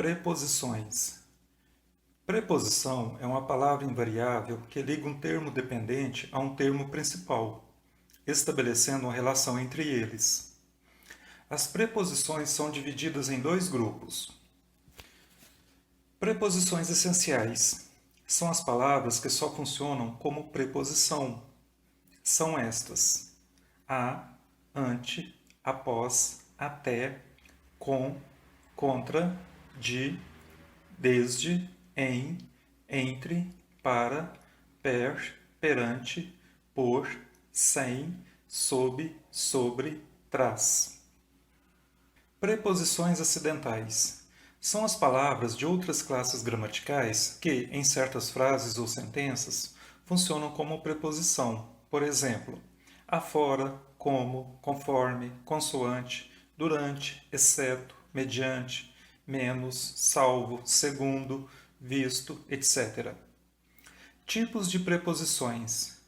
Preposições. Preposição é uma palavra invariável que liga um termo dependente a um termo principal, estabelecendo uma relação entre eles. As preposições são divididas em dois grupos. Preposições essenciais são as palavras que só funcionam como preposição. São estas: a, ante, após, até, com, contra, de, desde, em, entre, para, per, perante, por, sem, sob, sobre, trás. Preposições acidentais são as palavras de outras classes gramaticais que, em certas frases ou sentenças, funcionam como preposição. Por exemplo, afora, como, conforme, consoante, durante, exceto, mediante, menos, salvo, segundo, visto, etc. Tipos de preposições.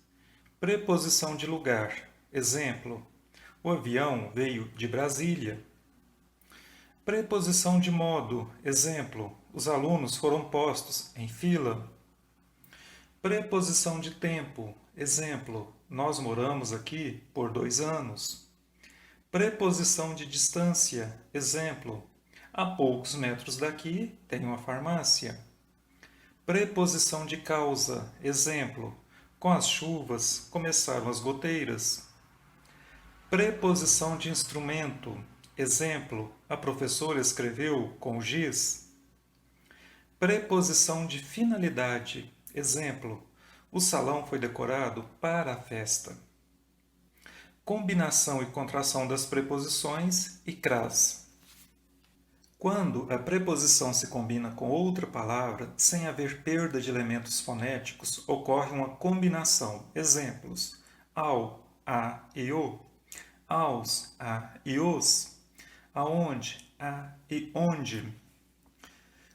Preposição de lugar. Exemplo: o avião veio de Brasília. Preposição de modo. Exemplo: os alunos foram postos em fila. Preposição de tempo. Exemplo: nós moramos aqui por 2 anos. Preposição de distância. Exemplo: a poucos metros daqui tem uma farmácia. Preposição de causa. Exemplo: com as chuvas começaram as goteiras. Preposição de instrumento. Exemplo: a professora escreveu com giz. Preposição de finalidade. Exemplo: o salão foi decorado para a festa. Combinação e contração das preposições e crase. Quando a preposição se combina com outra palavra, sem haver perda de elementos fonéticos, ocorre uma combinação. Exemplos: ao, a e o, aos, a e os, aonde, a e onde.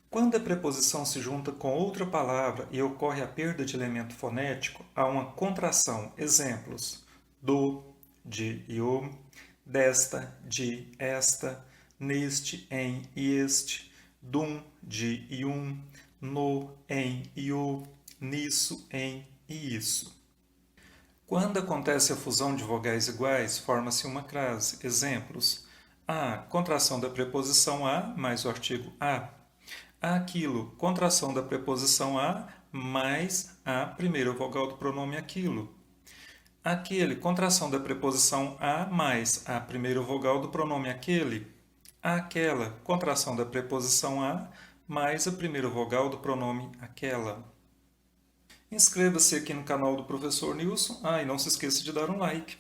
Quando a preposição se junta com outra palavra e ocorre a perda de elemento fonético, há uma contração. Exemplos: do, de e o, desta, de, esta, neste, em e este, dum, de e no, em e o, nisso, em e isso. Quando acontece a fusão de vogais iguais, forma-se uma crase. Exemplos: a, contração da preposição a mais o artigo a. Aquilo, contração da preposição a mais a primeira vogal do pronome aquilo. Aquele, contração da preposição a mais a primeira vogal do pronome aquele. Aquela, contração da preposição a mais a primeira vogal do pronome aquela. Inscreva-se aqui no canal do Professor Nilson. E não se esqueça de dar um like.